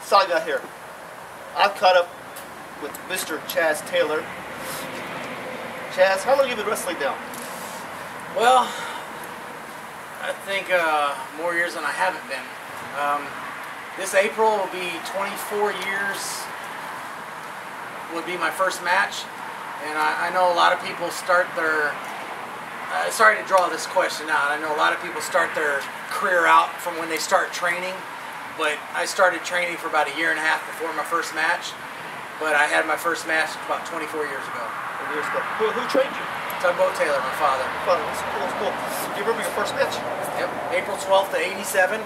that's all I got here. I've caught up with Mr. Chaz Taylor. Chaz, how long have you been wrestling now? Well, I think more years than I haven't been. This April will be 24 years, would be my first match. And I know a lot of people start their, sorry to draw this question out, I know a lot of people start their career out from when they start training, but I started training for about 1.5 years before my first match, but I had my first match about 24 years ago. Who trained you? Tugboat Taylor, my father. That's cool, that's cool. Do you remember your first match? Yep, April 12th of '87.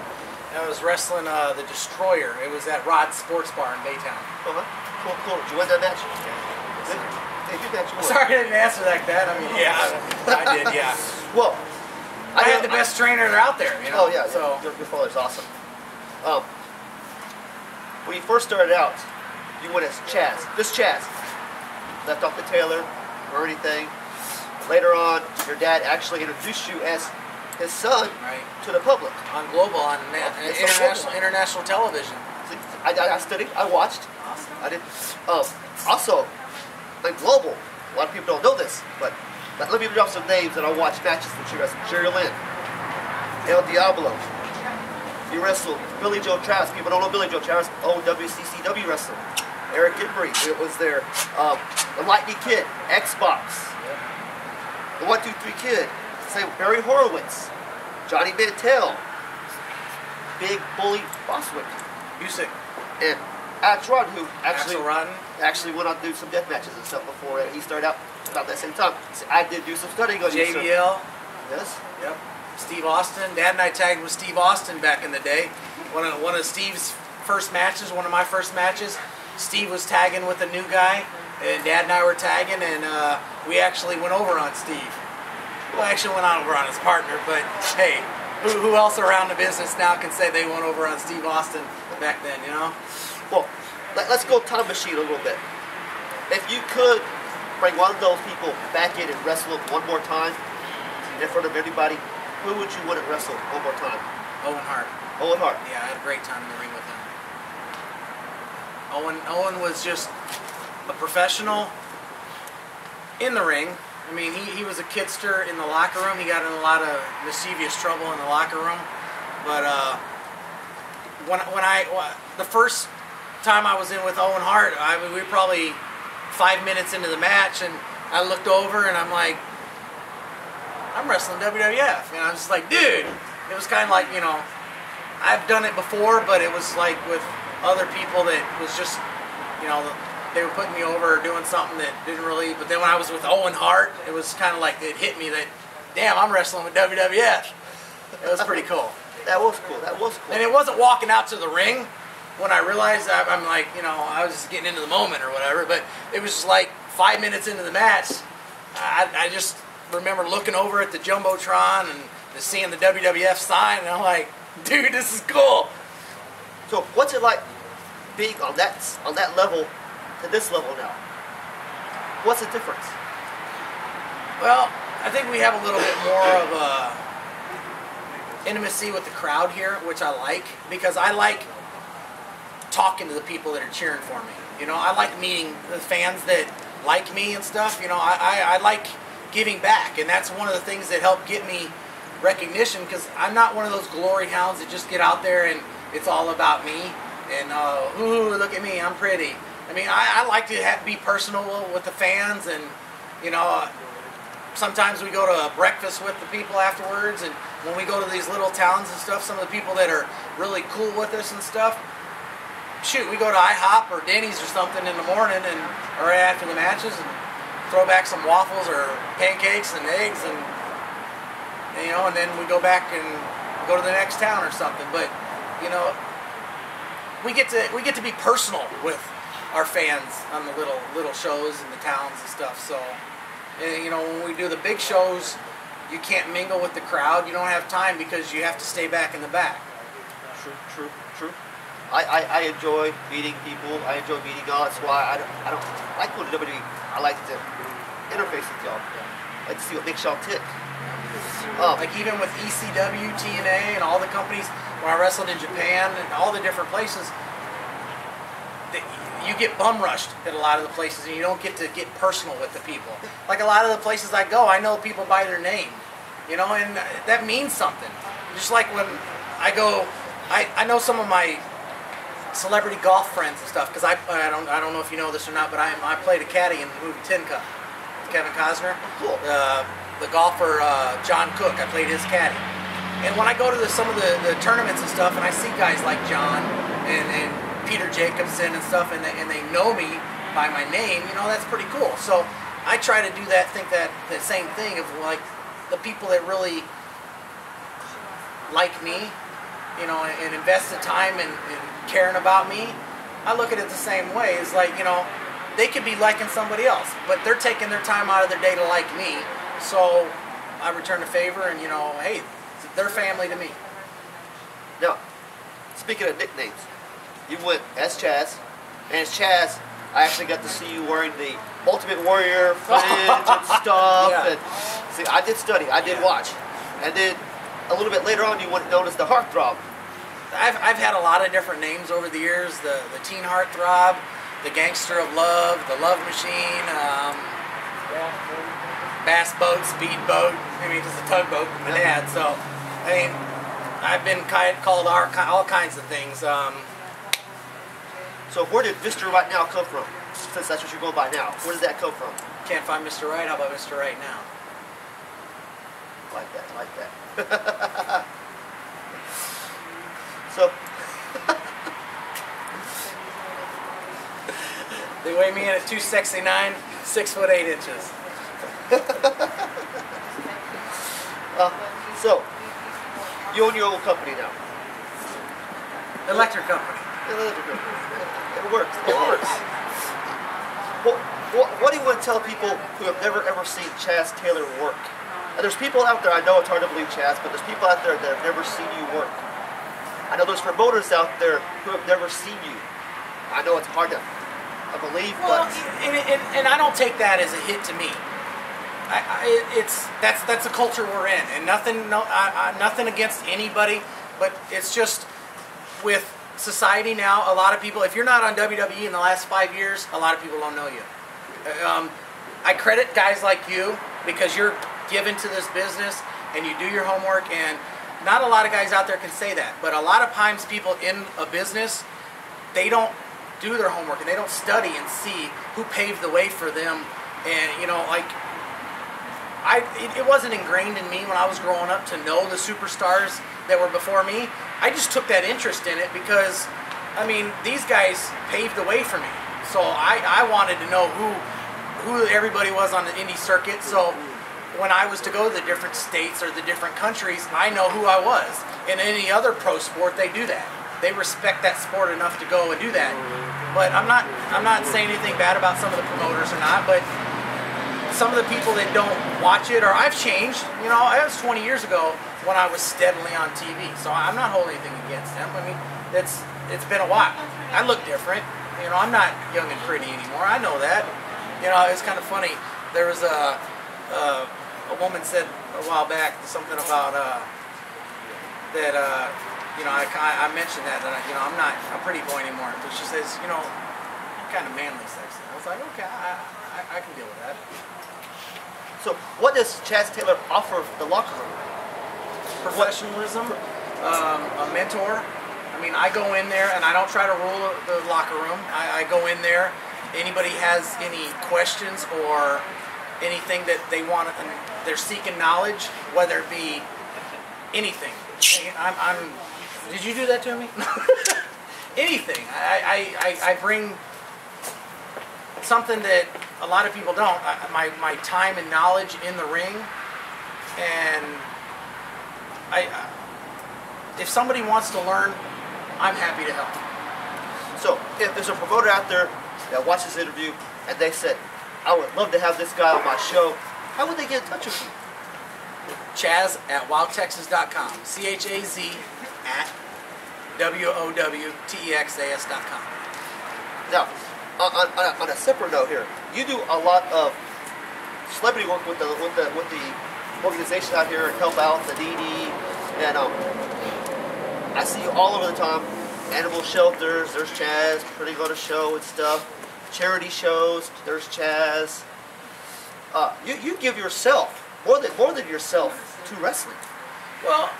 I was wrestling the Destroyer. It was at Rod's Sports Bar in Baytown. Cool, cool. Did you win that match? Yeah. Good match. Sorry I didn't answer like that. I mean, yeah, I did, yeah. Well, I had the best trainer out there, you know. Oh, yeah, so. Your father's awesome. When you first started out, you went as Chaz. Just Chaz. Left off the Taylor or anything. Later on, your dad actually introduced you as his son to the public. On Global, on international television. I studied, I watched. Awesome. I did. Also, like Global, a lot of people don't know this, but let me drop some names that I watched matches with you guys. Jerry Lynn, El Diablo. You wrestled Billy Joe Travis. People don't know Billy Joe Travis. WCCW wrestler. Eric Embry was there. The Lightning Kid, Xbox. The 1-2-3 Kid, say Barry Horowitz, Johnny Mantell, Big Bully Boswick, Busick, and Axe Rod, who actually went on to do some death matches and stuff before he started out about that same time. So I did do some studying on you, sir. JBL. Yes. Yep. Steve Austin. Dad and I tagged with Steve Austin back in the day. One of Steve's first matches, one of my first matches, Steve was tagging with a new guy. And Dad and I were tagging, and we actually went over on Steve. Well, actually went over on his partner, but hey, who else around the business now can say they went over on Steve Austin back then, you know? Well, let's go time machine a little bit. If you could bring one of those people back in and wrestle them one more time in front of everybody, who would you want to wrestle one more time? Owen Hart. Owen Hart. Yeah, I had a great time in the ring with him. Owen was just a professional in the ring. I mean, he was a kidster in the locker room. He got in a lot of mischievous trouble in the locker room. But the first time I was in with Owen Hart, we were probably 5 minutes into the match, and I looked over and I'm like, I'm wrestling WWF. And I was just like, dude, it was kind of like, you know, I've done it before, but it was like with other people that was just, you know, they were putting me over or doing something that didn't really, but then when I was with Owen Hart, it was kind of like it hit me that, damn, I'm wrestling with WWF. It was pretty cool. That was cool, that was cool. And it wasn't walking out to the ring when I realized I'm like, you know, I was just getting into the moment or whatever, but it was just like 5 minutes into the match, I just remember looking over at the Jumbotron and just seeing the WWF sign, and I'm like, dude, this is cool. So what's it like being on that level to this level now? What's the difference? Well, I think we have a little bit more of a intimacy with the crowd here, which I like, because I like talking to the people that are cheering for me. You know, I like meeting the fans that like me and stuff. You know, I like giving back, and that's one of the things that helped get me recognition, because I'm not one of those glory hounds that just get out there and it's all about me and ooh, look at me, I'm pretty. I mean, I like to be personal with the fans, and you know, sometimes we go to breakfast with the people afterwards, and when we go to these little towns and stuff, some of the people that are really cool with us and stuff, shoot, we go to IHOP or Denny's or something in the morning and or right after the matches and throw back some waffles or pancakes and eggs, and you know, and then we go back and go to the next town or something. But you know, we get to be personal with our fans on the little shows in the towns and stuff. So, and, you know, when we do the big shows, you can't mingle with the crowd. You don't have time because you have to stay back in the back. True. I enjoy meeting people. I enjoy meeting y'all. That's why I don't like going to WWE. I like to interface with y'all. I like to see what makes y'all tick. Like even with ECW, TNA, and all the companies, when I wrestled in Japan and all the different places, you get bum rushed at a lot of the places, and you don't get to get personal with the people. Like a lot of the places I go, I know people by their name, you know, and that means something. Just like when I go, I know some of my celebrity golf friends and stuff, because I don't know if you know this or not, but I played a caddy in the movie Tin Cup with Kevin Costner. Cool. The golfer John Cook, I played his caddy. And when I go to some of the tournaments and stuff, and I see guys like John and Peter Jacobson and stuff, and they know me by my name, you know, that's pretty cool. So I try to do that, think that the same thing of like the people that really like me, you know, and invest the time and caring about me. I look at it the same way. It's like, you know, they could be liking somebody else, but they're taking their time out of their day to like me. So I return the favor, and you know, hey, they're family to me. Now, speaking of nicknames, you went as Chaz, and as Chaz, I actually got to see you wearing the Ultimate Warrior fringe and stuff. Yeah. And see, I did study, I did watch, and then a little bit later on, you went known as the Heartthrob. I've had a lot of different names over the years. The Teen Heartthrob, the Gangster of Love, the Love Machine, Bass Boat, Speed Boat. I mean, just a tugboat with my dad. So, I mean, I've been called all kinds of things. So where did Mr. Right Now come from? Since that's what you're going by now. Where does that come from? Can't find Mr. Right. How about Mr. Right Now? Like that, like that. So, they weigh me in at 269, 6'8". So, you own your own company now. Electric company. It works. It works. What do you want to tell people who have never ever seen Chaz Taylor work? And there's people out there, I know it's hard to believe, Chaz, but there's people out there that have never seen you work. I know there's promoters out there who have never seen you. I know it's hard to believe, well, but... And I don't take that as a hit to me. That's the culture we're in, and nothing against anybody, but it's just with society now, a lot of people, if you're not on WWE in the last 5 years, a lot of people don't know you. I credit guys like you because you're given to this business and you do your homework, and not a lot of guys out there can say that, but a lot of times people in a business, they don't do their homework and they don't study and see who paved the way for them. And you know, like it wasn't ingrained in me when I was growing up to know the superstars that were before me. I just took that interest in it because, I mean, these guys paved the way for me. So I wanted to know who everybody was on the indie circuit. So when I was to go to the different states or the different countries, I know who I was. In any other pro sport, they do that. They respect that sport enough to go and do that. But I'm not saying anything bad about some of the promoters or not, but some of the people that don't watch it, or I've changed. You know, that was 20 years ago when I was steadily on TV. So I'm not holding anything against them. I mean, it's been a while. I look different. You know, I'm not young and pretty anymore. I know that. You know, it's kind of funny. There was a woman said a while back something about that you know, I mentioned that you know, I'm not a pretty boy anymore, but she says, you know, you're kind of manly sexy. I was like, okay, I can deal with that. So what does Chaz Taylor offer the locker room? Professionalism, a mentor. I mean, I go in there and I don't try to rule the locker room. I go in there. Anybody has any questions or anything that they want, and they're seeking knowledge, whether it be anything. Did you do that to me? Anything. I bring something that a lot of people don't. My time and knowledge in the ring, and if somebody wants to learn, I'm happy to help. So if there's a promoter out there that watches this interview and they said, I would love to have this guy on my show, how would they get in touch with you? Chaz at wowtexas.com. CHAZ at WOWTEXAS.com. Now, on a separate note here, you do a lot of celebrity work with the organization out here and help out the needy, and I see you all over the time. Animal shelters, there's chaz. Putting on a show and stuff. Charity shows, there's chaz. You give yourself more than yourself to wrestling. Well,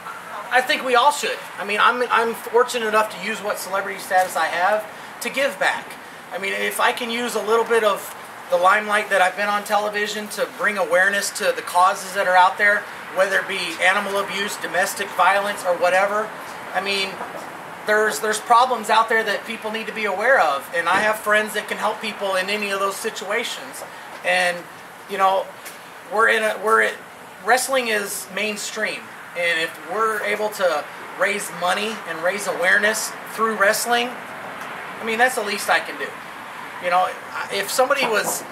I think we all should. I mean, I'm fortunate enough to use what celebrity status I have to give back. I mean, if I can use a little bit of the limelight that I've been on television to bring awareness to the causes that are out there, whether it be animal abuse, domestic violence, or whatever. I mean, there's problems out there that people need to be aware of, and I have friends that can help people in any of those situations. And you know, wrestling is mainstream, and if we're able to raise money and raise awareness through wrestling, I mean, that's the least I can do. You know, if somebody was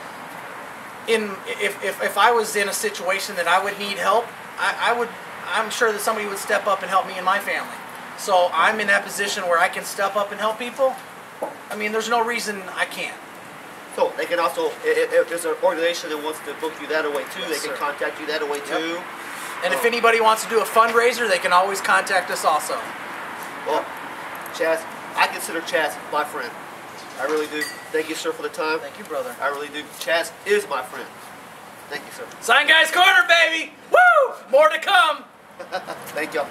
if I was in a situation that I would need help, I'm sure that somebody would step up and help me and my family. So I'm in that position where I can step up and help people. I mean, there's no reason I can't. So they can also, if there's an organization that wants to book you that way too, Yes, they can sir. contact you that way too. Yep. And if anybody wants to do a fundraiser, they can always contact us also. Well, Chaz, I consider Chaz my friend. I really do. Thank you, sir, for the time. Thank you, brother. I really do. Chaz is my friend. Thank you, sir. Sign Guys Corner, baby! Woo! More to come! Thank y'all.